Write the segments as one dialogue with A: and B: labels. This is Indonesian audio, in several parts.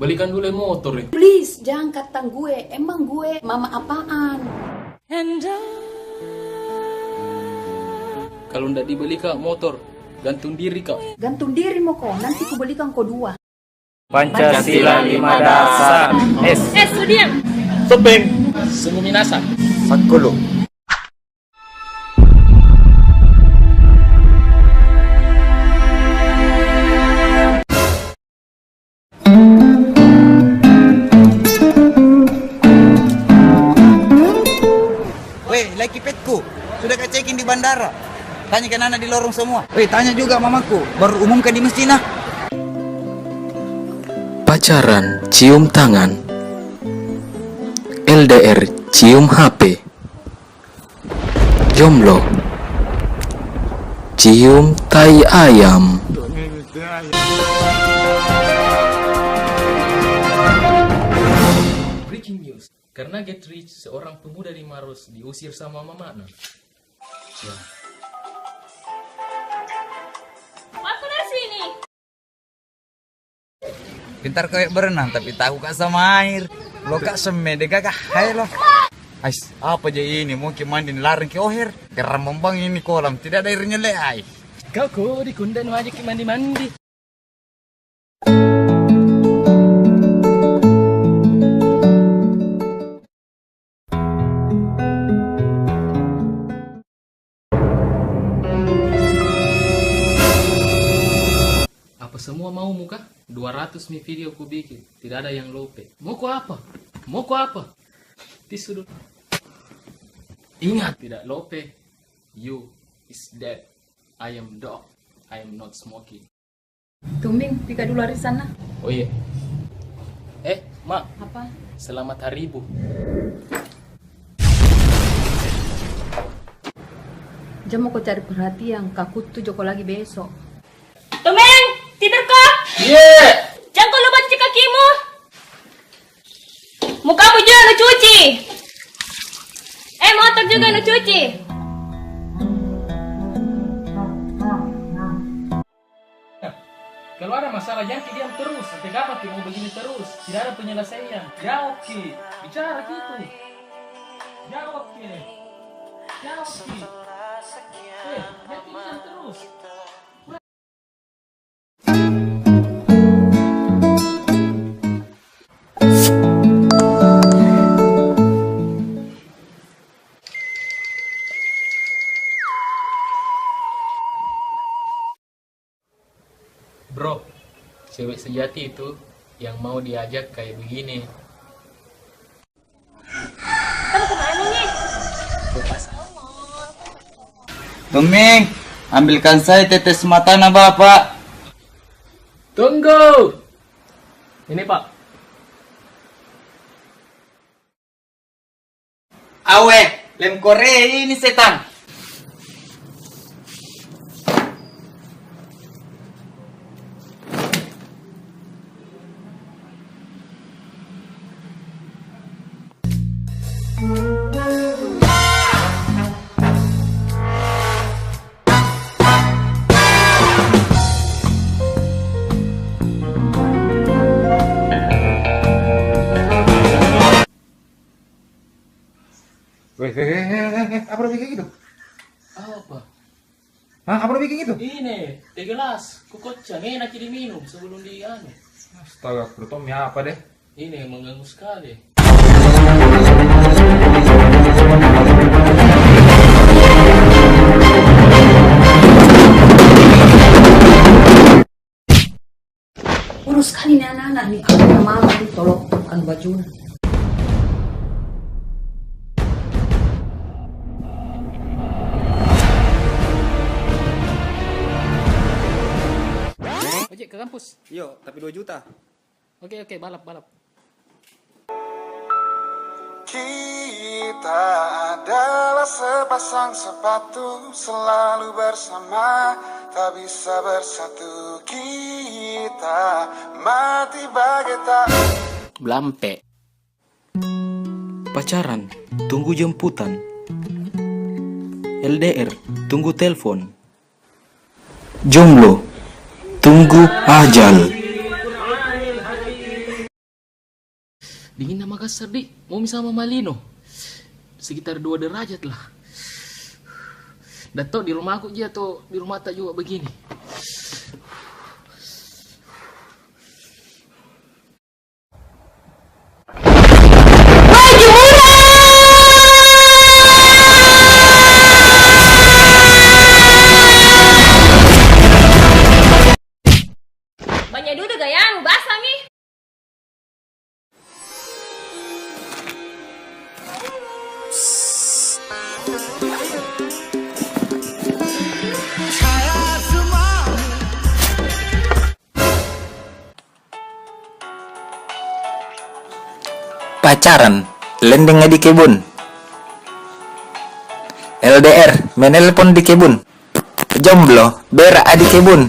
A: Balikan dulu motor ya.
B: Please, jangan kata gue. Emang gue mama apaan?
A: Kalau ndak dibeli kak motor, gantung diri kak.
B: Gantung dirimu kok. Nanti ku belikan kau 2.
C: Pancasila 5 dasar.
D: Lu diam.
C: Topeng.
A: Semua minasa.
C: Sakolo.
E: Weh, lagi petku. Sudah kau cekin di bandara. Tanyakan anak di lorong semua. Weh, tanya juga mamaku. Baru umumkan di masjid nah.
F: Pacaran cium tangan, LDR cium HP, jomblo cium tai ayam.
A: Breaking news. Karena Get Rich, seorang pemuda di Maros diusir sama mamanya. Ya.
D: Aku dari sini.
E: Pintar kau berenang tapi tahu kak sama air. Lo kak semede kak hai lo. Ais, apa aja ini? Mungkin mandi larang ke oher. Geram membang ini kolam, tidak ada airnya le ai.
A: Kau kok dikundan wajib mandi-mandi. Apa semua mau muka? 200 mi video ku bikin, tidak ada yang lope. Mau ku apa? Mau ku apa? Tisu dulu. Ingat, tidak lope. You is dead. I am dog. I am not smoking.
B: Tumbing, pika dulu hari sana.
A: Oh iya. Mak,
B: Apa?
A: selamat hari ibu.
B: Jangan mau kau cari perhatian. Kakut tuh joko lagi besok.
D: Tumeng, tidur kok.
A: Yeah!
D: Jangan kau lupa cuci kakimu. Mukamu juga nu cuci. Motor juga nu cuci.
A: Kalau ada masalah jangan diam terus. Sampai kapan Ki mau begini terus? Tidak ada penyelesaian. Jawab Ki. Bicara gitu. Jawab Ki. Jawab Ki. Jangan diam terus. Bro, cewek sejati itu yang mau diajak kayak begini.
D: Kamu kemana nih?
E: Tuming, ambilkan saya tetes mata na bapak.
A: Tunggu! Ini Pak.
E: Awe, lem Korea ini setan.
C: Weh, apa udah bikin gitu?
A: Apa?
C: Hah, apa udah bikin gitu?
A: Ini, teh gelas. Kukocang, enak diminum sebelum di anu.
C: Astaga, Tom ya apa deh?
A: Ini mengganggu sekali.
B: Urus kali nih anak-anak nih. Kalau mama nih tolong kan baju.
A: Ojek ke kampus.
E: Yo, tapi 2 juta.
A: Oke, balap.
G: Kita adalah sepasang sepatu, selalu bersama, tak bisa bersatu. Kita mati bagai tak.
A: Blampe.
F: Pacaran tunggu jemputan, LDR tunggu telepon, jomblo tunggu ajal.
A: Dingin na Makassar, di. Mau sama Malino. Sekitar 2 derajat lah. Dato di rumah aku aja atau di rumah tak juga begini.
D: Banyak duduk gayaan, basah mi.
F: Pacaran, lendeng di kebun. LDR, menelpon di kebun. Jomblo, berak di kebun.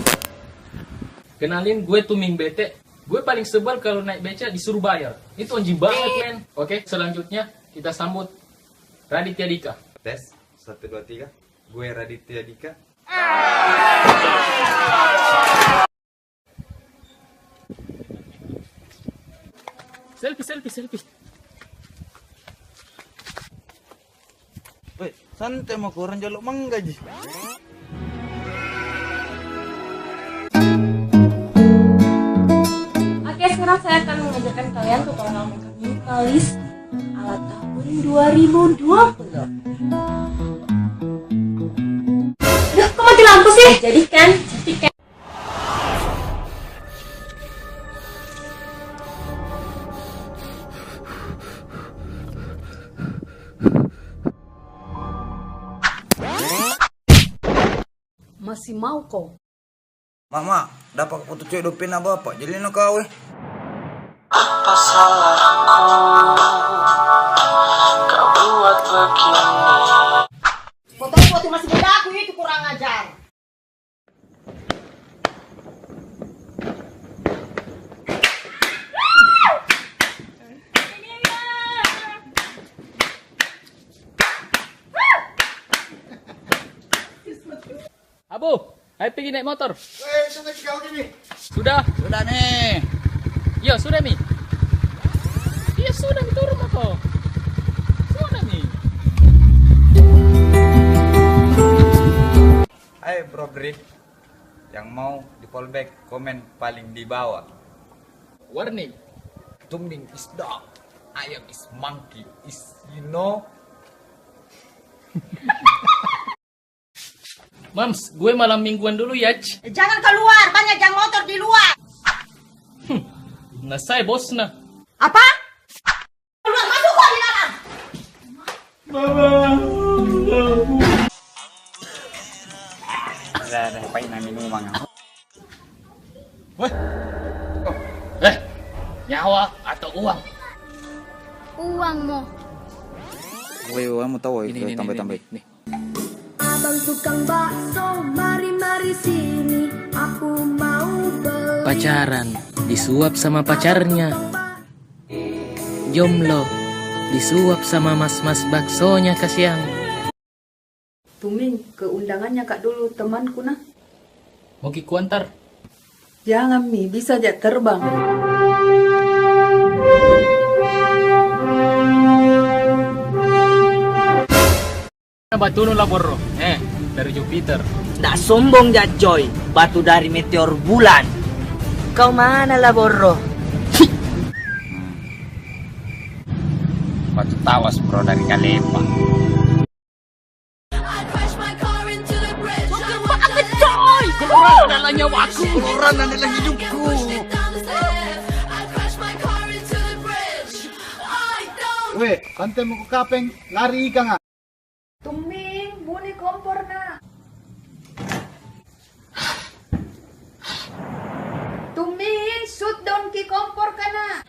A: Kenalin, gue Tuming Bete. Gue paling sebel kalau naik beca disuruh bayar. Itu anjing banget, men. Oke, selanjutnya kita sambut Raditya Dika.
E: Tes 1 2 3. Gue Raditya Dika.
A: Selfie.
E: Woi, santai mau kurang jaluk menggaji.
D: Oke, sekarang saya akan mengajarkan kalian tutorial makeup minimalis ala tahun 2020. Duh, kok mati lampu sih? Jadikan cantik.
B: Masih mau kau?
E: Mama, dapat foto cewek dopin apa bapak? Jadi nak kau
G: Apa salahku kau buat begini?
B: Foto-foto masih beda aku itu kurang ajar.
A: Abu, ayo pergi naik motor. Sudah nih. Iya, sudah mi. Iya, sudah mi turun motor. Sudah mi.
E: Hai bro Bri, yang mau di fallback komen paling di bawah.
A: Warning.
E: Tuming is dog, ayam is monkey, is you know.
A: Mams, gue malam mingguan dulu ya.
B: Jangan keluar, banyak yang motor di luar.
A: Nah, saya bosna.
B: Apa? Keluar, masuk kau di dalam.
E: Ada pain minuman.
A: Nyawa atau uang?
D: Uang mo.
E: Woi, kamu tahu
A: Ini,
E: tambah-tambah.
A: nih.
H: Abang tukang bakso, mari sini, aku mau beli.
F: Pacaran, disuap sama pacarnya. Jomblo, disuap sama mas-mas baksonya kasihan.
B: Tuming, ke undangannya kak dulu temanku nah.
A: Mau kiku antar?
B: Jangan Mi, bisa aja terbang.
A: Batu nu lah borro. Dari Jupiter.
I: Nggak sombong ya coy, batu dari meteor bulan. Kau mana lah Borro?
E: Batu tawas bro dari Kalepa.
A: Keluaran adalah nyawaku.
E: Keluaran adalah hidupku.
C: Weh, kanten mau ke kapeng, lari ka nga.
B: Tuming, bunyi kompor na. Tuming, shoot down ki kompor ka na.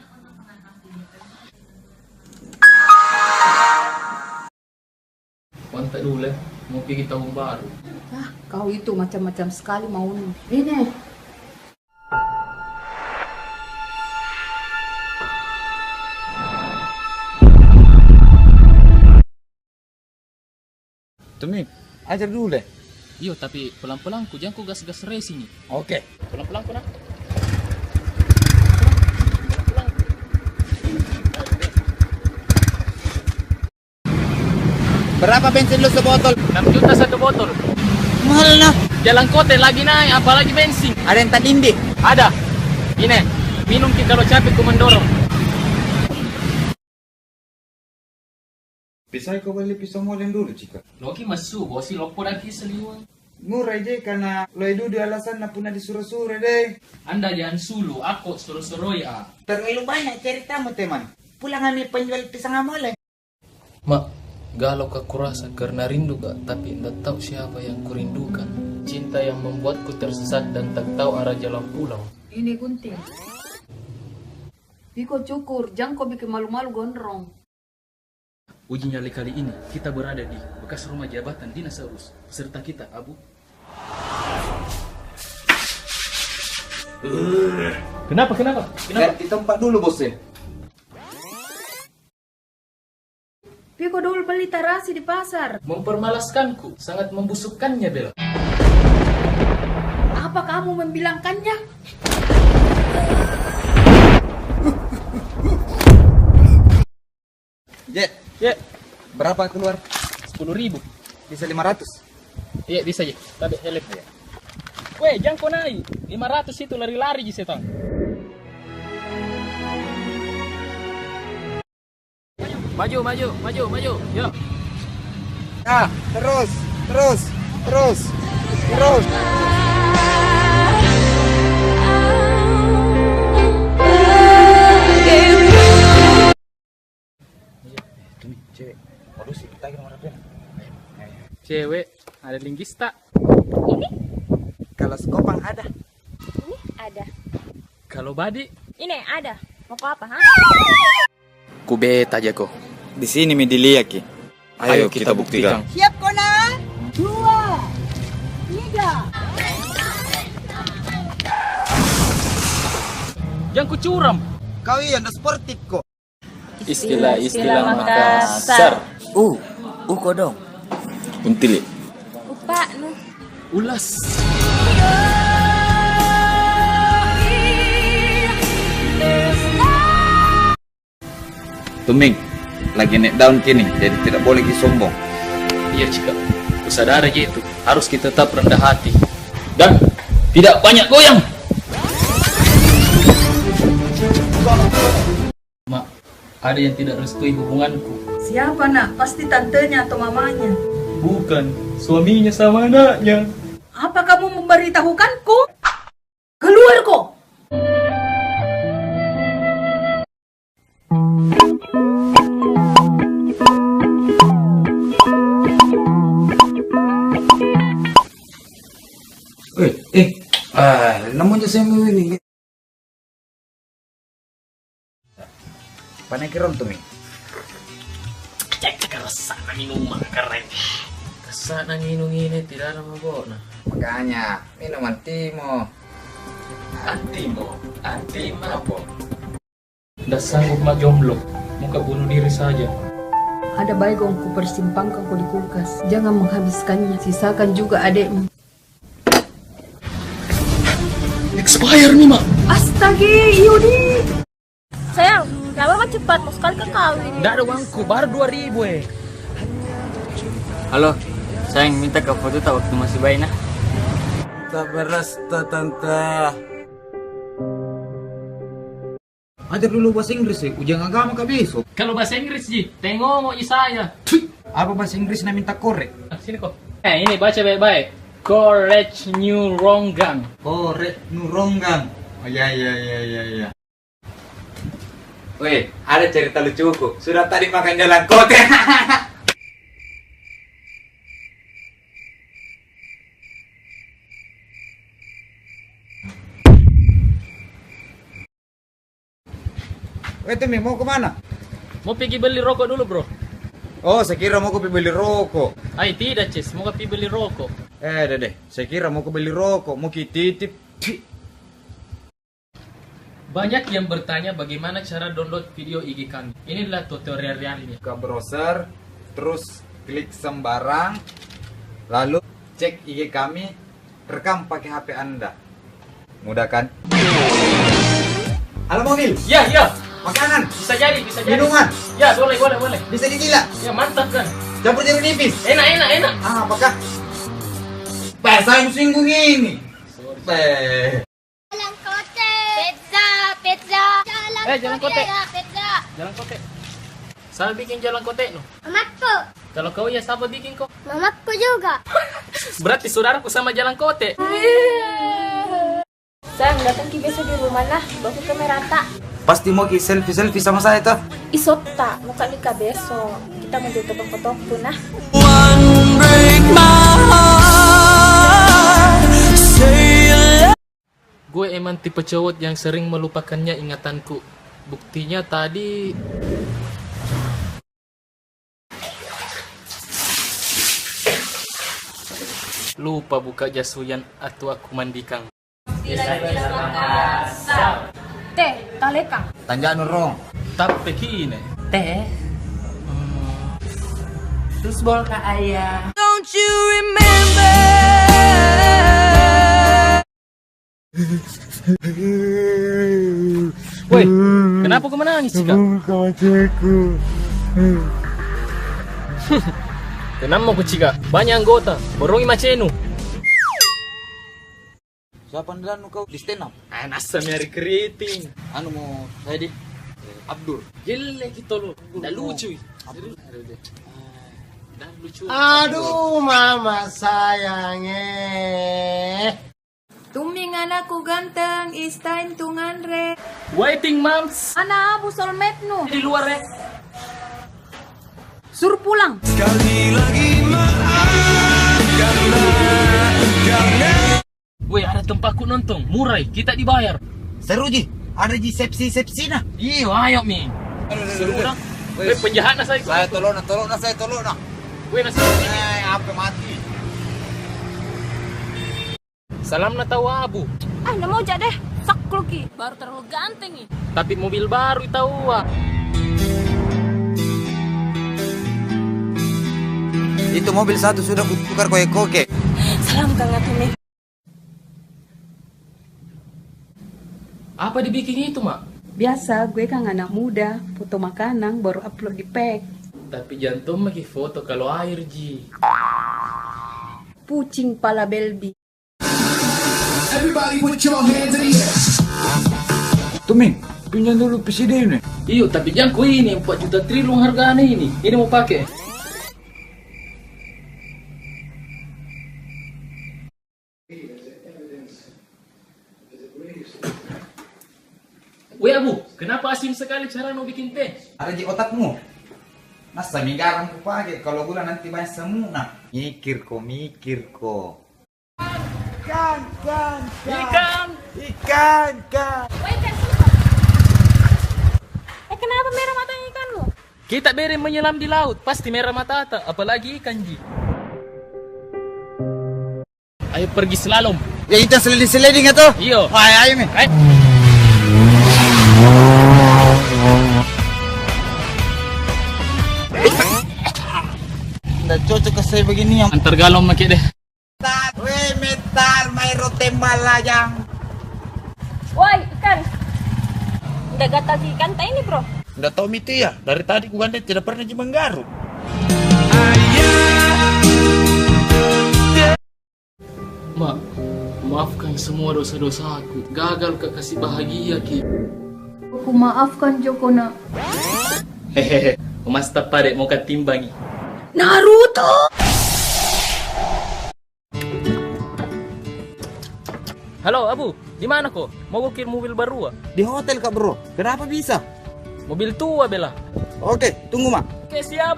A: Kontak dulu lah. Mau pergi tahun baru.
B: Ah, kau itu macam-macam sekali maunya. Ini.
E: Tuming, ajar dulu deh.
A: Iya, tapi pelan-pelan ku jangan ku gas-gas racing nih.
E: Oke.
A: Pelan-pelan ku nak.
C: Berapa bensin lu sebotol?
A: 6 juta satu botol.
E: Mahal nah.
A: Jalan kota lagi naik, apalagi bensin.
E: Ada yang tadindi.
A: Ada. Ini, minum kita kalau capek ku mendorong.
E: Bisa kau beli pisau molen dulu Cika.
A: Loki masuk, bosi lopo dan kiseliwang.
E: Murah aja karena lo itu di alasan na puna disuruh-suruh deh.
A: Anda jangan sulu, aku suruh-suruh ya.
E: Terlalu banyak ceritamu teman. Pulang kami penjual pisang molen.
A: Mak, galau aku rasa karena rindu kak, tapi tidak tahu siapa yang kurindukan. Cinta yang membuatku tersesat dan tak tahu arah jalan pulang.
B: Ini gunting. Biko cukur, jangan kau bikin malu-malu gondrong.
A: Uji nyali kali ini, kita berada di bekas rumah jabatan dinosaurus. Serta kita, Abu. Kenapa?
E: Ganti tempat dulu bosnya.
B: Biko dulu beli tarasi di pasar.
A: Mempermalaskanku, sangat membusukkannya, Bella.
B: Apa kamu membilangkannya?
E: Jet,
A: Ya,
E: berapa keluar?
A: 10.000.
E: Bisa 500.
A: Iya, bisa ya. Tapi help ya. Weh, jangan kau naik. 500 itu lari-lari ji setan. Maju. Yuk.
E: Ah, terus. Cewek, waduh sih kita nomor apa?
A: Cewek, ada linggis tak?
D: Ini?
E: Kalau skopang ada.
D: Ini ada.
A: Kalau badi?
D: Ini ada. Mau kau apa, ha?
F: Kubet aja kok.
E: Di sini mi dilihat ki. Ayo kita buktikan.
D: Siap, Kona. 2, 3.
A: Jangan ku curam.
E: Kau iya ndak sportif kok.
A: Istilah Makassar.
F: Uko dong.
E: Untili.
D: Lupa, nu.
A: Ulas.
E: Tuming, lagi naik daun kini, jadi tidak boleh sombong.
A: Iya, Cika. Kusadar aja itu. Harus kita tetap rendah hati. Dan tidak banyak goyang. Mak, ada yang tidak restui hubunganku.
B: Siapa nak? Pasti tantenya atau mamanya.
A: Bukan, suaminya sama anaknya.
B: Apa kamu memberitahukanku? Keluar kok!
E: Namun saya mau ini. Panai keron tuh mi.
A: Cek resah na minuman keren. Resah na minum ini tidak ada mabok.
E: Makanya minuman timo.
A: Anti mabok. Dah sanggup mak jomblo. Muka bunuh diri saja.
B: Ada baygon ku persimpangkan ku di kulkas. Jangan menghabiskannya, sisakan juga adekmu.
A: Expire nih, Mak.
B: Astaga, Yudi!
D: Sayang, lama cepat. Mau sekali ke kawin.
A: Nggak ada uangku, baru 2.000
I: Halo, sayang minta ke foto tak waktu masih bayi nah.
E: Tak berasta tante. Ajar dulu bahasa Inggris ya, ujian agama kah besok?
A: Kalau bahasa Inggris, Ji, tengok mau saya.
E: Apa bahasa Inggris na minta korek?
A: Sini kok. Ini baca baik-baik. Correct new wrong gang.
E: Korek nuronggang. Oh ya. Weh, ada cerita lucuku. Sudah tadi makan jalan kote. Weh, Temi, mau kemana?
A: Mau pergi beli rokok dulu, bro.
E: Oh, saya kira mau ke beli rokok.
A: Ay, tidak, Cis. Mau pergi beli rokok.
E: Deh. Saya kira mau ke beli rokok, mau titip.
A: Banyak yang bertanya bagaimana cara download video IG kami. Inilah tutorialnya.
E: Ke browser, terus klik sembarang, lalu cek IG kami, rekam pakai HP Anda. Mudah kan? Halo mobil.
A: Ya.
E: Makanan.
A: Bisa jadi.
E: Minuman.
A: Ya, boleh.
E: Bisa digila.
A: Ya, mantap kan.
E: Campur jeruk nipis.
A: Enak.
E: Ah, apakah? Saya singgung ini.
H: Jalan kote. Pizza.
A: Jalan kote.
H: Pizza.
A: Jalan kote. Saya bikin jalan kote no.
H: Mamaku.
A: Kalau kau ya siapa bikin kok?
H: Mamaku juga.
A: Berarti saudaraku sama jalan kote.
D: Sang, datang ki besok di rumah lah, baku kamera tak.
E: Pasti mau ki selfie sama saya tuh.
D: Isota, muka nikah besok. Kita mau jadi topeng fotoku nah.
A: Gue emang tipe cowok yang sering melupakannya ingatanku. Buktinya tadi lupa buka jas hujan atau aku mandikan.
D: Teh, talekang.
E: Tanja nurong.
A: Tapi kini
I: Teh. Terus bol ke ayah.
A: woi, kenapa kau menangis Cika? Kenapa kau Cika? Banyak anggota, borongi macenu.
E: Siapa ndelanu kau di stand up?
A: Nasa nyari keriting.
E: Anu mau saya di Abdur.
A: Jelek gitu loh, nggak lucu. Nggak lucu.
C: Aduh, mama sayangnya.
B: Tuming anakku ganteng, it's time to ngandre.
A: Waiting moms.
B: Ana abu soulmate nu.
A: Di luar ya.
B: Suruh pulang.
A: Woi, ada tempatku nonton, murah, kita dibayar.
E: Seru ji. Ada ji sepsi nah.
A: Iya, ayo mi. Seru orang. Woi, penjahat nah saya.
E: Saya tolong nah.
A: Woi, nasi.
E: Apa mati?
A: Salam na tahu abu.
D: Ah, nggak mau jadi deh. Sakluk ki. Baru terlalu ganteng nih.
A: Tapi mobil baru tahu ah.
E: Itu mobil satu sudah kutukar koke.
D: Salam Kang Atumi.
A: Apa dibikin itu, Mak?
B: Biasa gue kan anak muda, foto makanan baru upload di pack.
A: Tapi jantung lagi foto kalau air, Ji.
B: Pucing pala Belbi.
E: Tuming, pinjam dulu PC ini.
A: Iyo, tapi jangan kau ini 4 juta triliun harganya ini. Ini mau pakai. Woi Abu, kenapa asin sekali cara mau bikin teh?
E: Ada di otakmu. Masa garam ku pakai kalau gula nanti banyak semua. Mikir ko. Ikan.
D: Kenapa merah mata ikanmu?
A: Kita beri menyelam di laut, pasti merah mata, apalagi ikan, Ji. Ayo pergi slalom.
E: Ya itu sliding atau?
A: Iyo.
E: Ayo mi. Nggak cocok ke saya begini yang
A: Antar galon make deh.
E: metal mairo tembalajang.
D: Woi, ikan. Udah gatal si ikan tak ini, bro.
E: Nggak tahu miti ya. Dari tadi ku gandeng tidak pernah menggaruk.
A: Mak, maafkan semua dosa-dosa aku. Gagal ke kasih bahagia, Ki.
B: Aku maafkan Joko nak.
A: Hehehe, Mas Tapadek mau ketimbangi.
B: Naruto!
A: Halo Abu, di mana kok? Mau booking mobil baru?
E: Di hotel kak bro. Kenapa bisa?
A: Mobil tua Bella.
E: Oke, tunggu mak.
A: Oke, siap.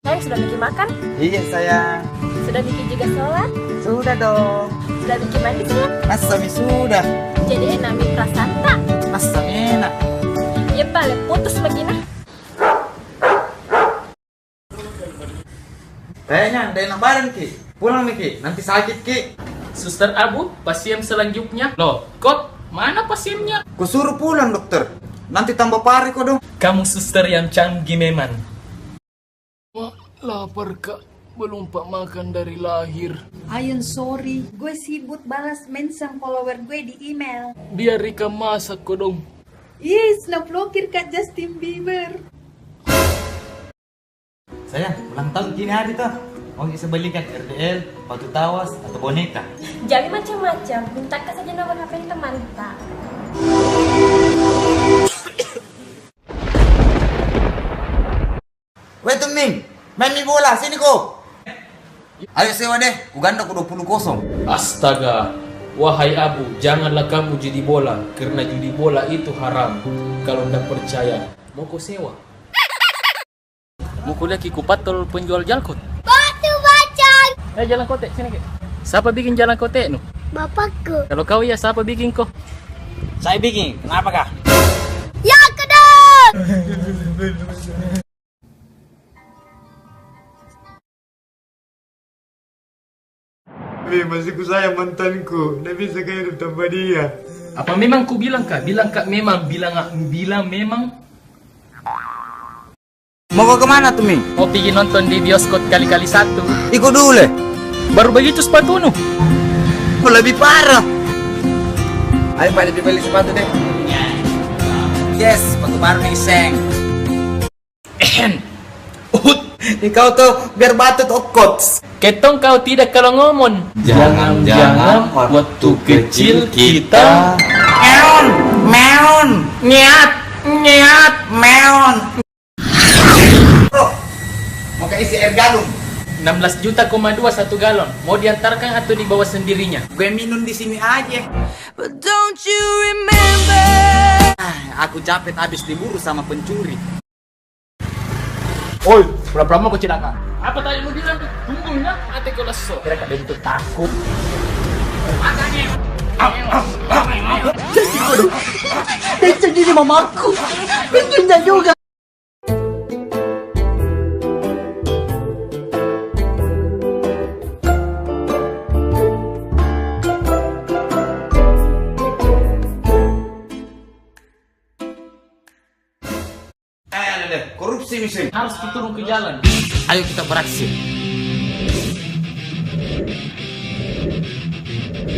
D: Sayang sudah bikin makan?
E: Iya sayang.
D: Sudah bikin juga sholat?
E: Sudah dong.
D: Sudah bikin mandi sayang?
E: Asami sudah.
D: Jadi enak mi prasanta.
E: Asami enak.
D: Ya balik putus begini.
E: Kayaknya ada enak badan Ki. Pulang nih Ki. Nanti sakit Ki.
A: Suster Abu, pasien selanjutnya. Loh, kok mana pasiennya?
E: Kusuruh pulang dokter. Nanti tambah pari kok dong.
A: Kamu suster yang canggih memang. Mak, lapar kak. Belum pak makan dari lahir.
B: Ayun sorry, gue sibuk balas mention follower gue di email.
A: Biar Rika masak kok dong.
B: Yes, na-blokir Kak Justin Bieber.
E: Sayang, ulang tahun kini hari tuh. Mau bisa belikan RDL, batu tawas, atau boneka?
D: Jadi macam-macam, mintakan saja nomor HP teman tak.
E: Weh Tuming, main mi bola, sini kok. Ayo sewa deh, ku ganda ku 20 kosong.
A: Astaga, wahai Abu, janganlah kamu judi bola, karena judi bola itu haram. Kalau tidak percaya, mau kau sewa. Mau kuliah kikupatol penjual jalkot.
H: Batu bacang.
A: Jalan kotek, sini ke. Siapa bikin jalan kotek nu?
H: Bapakku.
A: Kalau kau ya, siapa bikin kau?
I: Saya bikin, kenapa kah?
H: Ya kedap.
E: Masih ku sayang mantanku, tidak bisa kaya hidup tanpa dia.
A: Apa memang ku bilang kak? Bilang kak memang, bilang memang.
E: Mau kau kemana tuh Ming?
A: Mau pergi nonton di bioskop kali-kali satu.
E: Ikut dulu le.
A: Baru begitu sepatu nu.
E: Oh, lebih parah. Ayo pada dibeli sepatu deh. Yes, sepatu baru nih Seng. Kau tuh biar batut okot.
A: Ketong kau tidak kalau ngomong. Jangan-jangan waktu kecil kita
E: Meon,
A: nyat,
E: meon. Oh, mau isi air galon.
A: 16 juta, 2 satu galon. Mau diantarkan atau dibawa sendirinya?
E: Gue minum di sini aja.
I: But don't you remember?
E: Aku capek habis diburu sama pencuri.
A: Oi, pura-pura mau kecelakaan. Apa tadi lu bilang? Tunggu ya, hati kau lesu. Kira kak begitu takut.
I: Itu jadi mamaku. Pintunya juga.
E: Korupsi misalnya.
A: Harus turun ke jalan.
E: Ayo kita beraksi.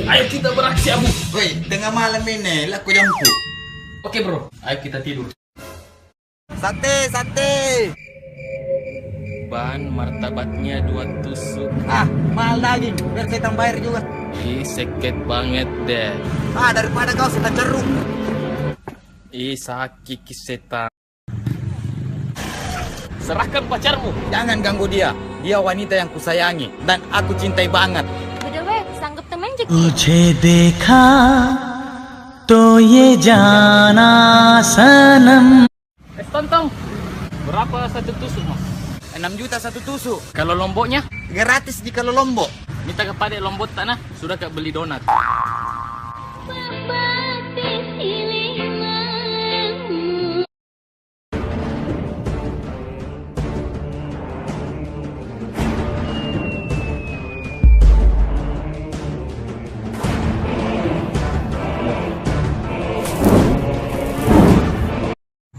A: Ayo kita beraksi, Abu.
E: Woi, tengah malam ini laku jampu.
A: Oke bro, ayo kita tidur.
E: Sate.
A: Bahan martabatnya 2 tusuk.
E: Mahal daging, biar setan bayar juga.
A: Ih, seket banget deh.
E: Daripada kau setan jeruk.
A: Ih, sakit setan. Serahkan pacarmu.
E: Jangan ganggu dia. Dia wanita yang kusayangi dan aku cintai banget.
H: Beda sanggup temen je.
I: तुझे देखा तो ये जाना सनम.
A: Tontong. Berapa satu tusuk, Mas?
E: 6 juta satu tusuk.
A: Kalau lomboknya?
E: Gratis di kalau lombok.
A: Minta kepada lombok tanah, sudah kak beli donat.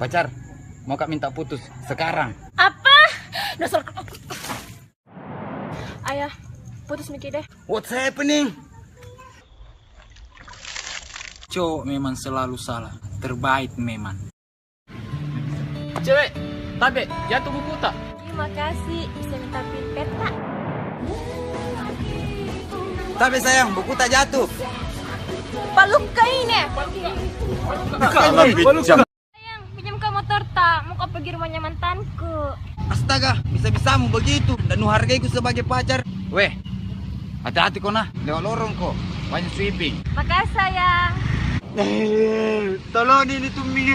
E: Pacar, mau kak minta putus sekarang?
D: Apa? Dasar. Ayah, putus mikir deh.
E: What's happening?
F: Cowok memang selalu salah. Terbaik memang.
A: Cewek, tabe, jatuh buku tak?
D: Terima kasih, bisa minta pin peta.
E: Tapi sayang, buku tak jatuh.
D: Paluk ini. Sayang, pinjam ke motor tak? Mau kau pergi rumahnya mantanku.
E: Astaga, bisa-bisamu begitu dan hargaiku sebagai pacar. Weh, hati-hati kau nah, lewat lorong kok. Banyak sweeping.
D: Makasih sayang.
E: Tolong ini Tumi.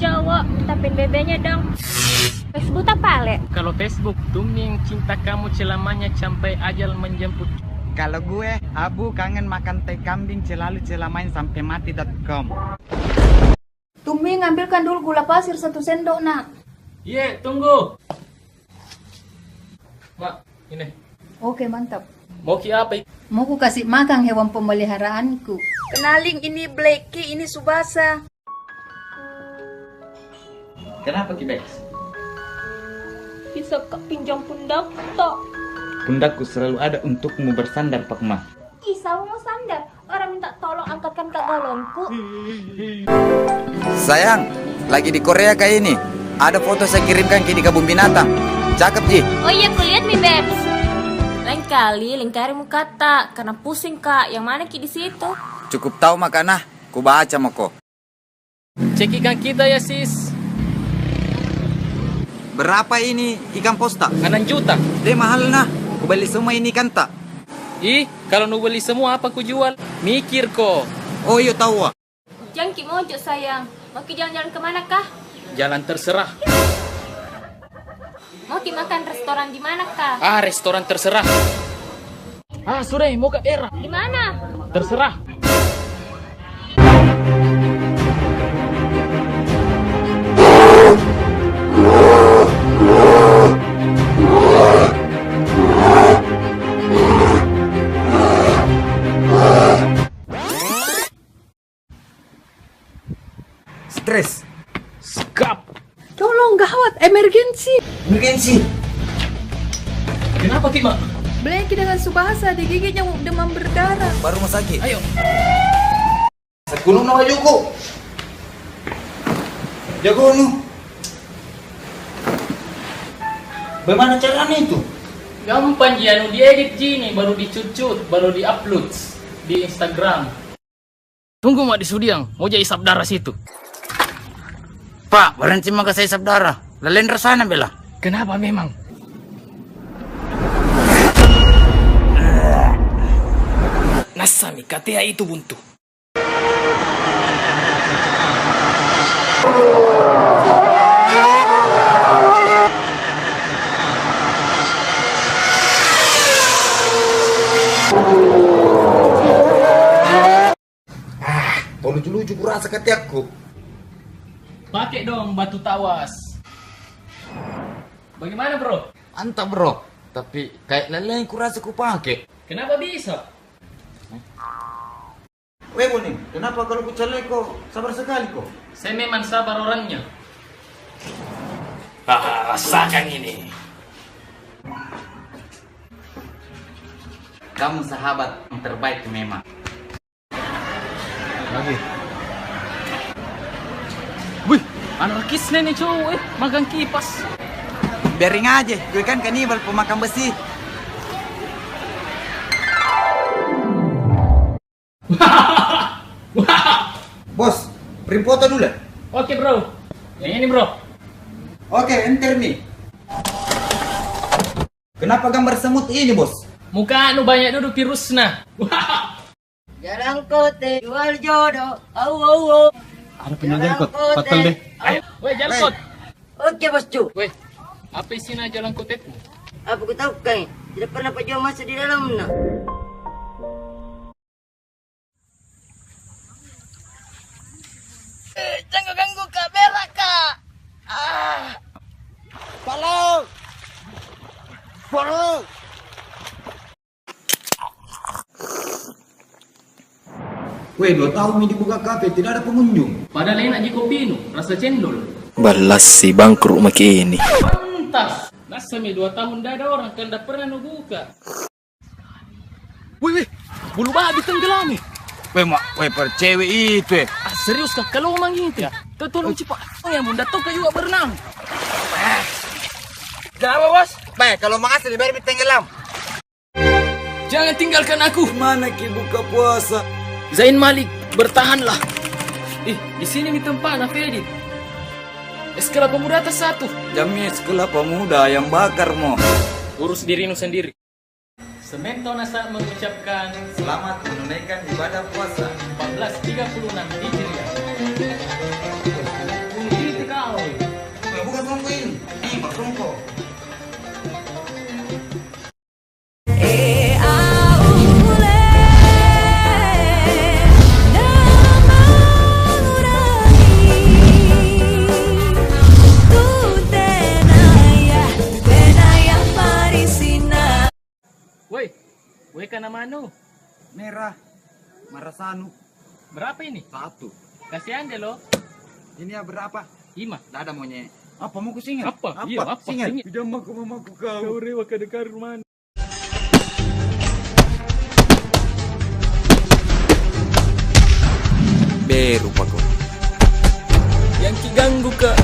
D: Cowok, minta pin BB-nya dong. Facebook apa, Le?
A: Kalau Facebook, Tuming cinta kamu selamanya sampai ajal menjemput.
E: Kalau gue, Abu kangen makan teh kambing selalu selamain sampai mati.com.
B: Tuming, ambilkan dulu gula pasir 1 sendok, nak.
A: Iya, tunggu. Mak, ini.
B: Oke, mantap.
A: Mau ki apa?
B: Mau ku kasih makan hewan pemeliharaanku.
J: Kenalin, ini Blackie, ini Subasa.
E: Kenapa Kibex?
D: Bisa kak pinjam pundak tak?
E: Pundakku selalu ada untukmu bersandar Pak Ma.
D: Ih, sama mau sandar. Orang minta tolong angkatkan kak
H: calonku.
E: Sayang, lagi di Korea kayak ini. Ada foto saya kirimkan ke di kebun binatang. Cakep, Ji.
H: Oh iya, aku lihat nih, Babs. Lain kali lingkari muka tak, karena pusing kak. Yang mana ki di situ?
E: Cukup tahu makanah, ku baca mako.
A: Cek ikan kita ya sis.
E: Berapa ini ikan posta?
A: 6 juta.
E: Deh mahal nah. Ku beli semua ini kan tak?
A: Ih, kalau nu beli semua apa ku jual? Mikir kok.
E: Oh iya tahu.
H: Jangan ki mojok sayang. Mau ki jalan-jalan kemana kah?
A: Jalan terserah.
H: Mau ki makan restoran di mana kah?
A: Ah, restoran terserah. Ah, sudah mau ke daerah.
H: Di mana?
A: Terserah.
E: Stres.
A: Skap.
B: Tolong gawat, emergency.
E: Emergency.
A: Kenapa Kima?
B: Blackie dengan Subasa digigitnya demam berdarah.
E: Baru rumah sakit.
A: Ayo.
E: Gunung nawa Joko. Jago nu. Bagaimana caranya itu?
A: Gampang ya, nu diedit gini, baru dicucut, baru diupload di Instagram. Tunggu mak di Sudiang, mau jadi isap darah situ.
E: Pak, berhenti maka saya isap darah. Lain rasanya bela.
A: Kenapa memang? Nasami katea itu buntu.
E: Lucu-lucu kurasa ketiakku.
A: Pakai dong batu tawas. Bagaimana bro?
E: Mantap bro. Tapi kayak lele kurasa ku pakai.
A: Kenapa bisa?
E: Weh Boning, kenapa kalau ku calek kok sabar sekali kok?
A: Saya memang sabar orangnya. Rasakan ini.
E: Kamu sahabat yang terbaik memang.
A: Lagi. Wih, anarkis nih cowok, makan kipas.
E: Biarin aja, gue kan kanibal pemakan besi. Bos, print foto dulu.
A: Oke bro, yang ini bro.
E: Oke, enter nih. Kenapa gambar semut ini bos?
A: Muka anu banyak duduk virusnya.
I: Jalan kote, jual jodoh. Au.
C: Ada penjual kot, patel deh.
A: Ayo, weh jalan kot.
I: Oke bosku.
A: Weh, apa isinya jalan kotetmu?
I: Apa ku tahu kan? Tidak pernah Pak Jo masuk di dalamnya. Jangan ganggu Kak Bella Kak. Follow.
E: Weh, 2 tahun ini dibuka kafe, tidak ada pengunjung.
A: Padahal enak di kopi nu, rasa cendol.
F: Balas si bangkrut maki ini.
A: Pantas. Nasami 2 tahun dah ada orang kan dah pernah nu buka. Wih, bulu babi tenggelam nih.
E: Weh, per cewek itu
A: Ah, serius kah? Kalau omong gitu ya? Tolong cepat. Oh ya, bunda tuh juga berenang.
E: Kenapa bos? Baik, kalau makasih lebih tenggelam.
A: Jangan tinggalkan aku.
E: Mana ki buka puasa?
A: Zain Malik, bertahanlah. Di sini nih tempatnya Fedit. Sekolah pemuda atas 1.
E: Jamnya sekolah pemuda yang bakar mo.
A: Urus dirimu sendiri. Semento Nasa mengucapkan
E: Selamat menunaikan ibadah puasa
A: 1436 Hijriah. Itu kau.
E: Bukan tunggu ini. Pak Tungko.
A: Woi, kana mano?
E: Merah. Marasanu.
A: Berapa ini?
E: 1.
A: Kasihan deh lo.
E: Ini ya berapa?
A: 5.
E: Dada monyet. Apa mau kusingat?
A: Apa? Iya, apa?
E: Singat.
A: Singit.
E: Udah mamaku kau.
A: Kau rewa ke dekar rumah.
E: Gede rupa kau.
A: Yang ki ganggu kak.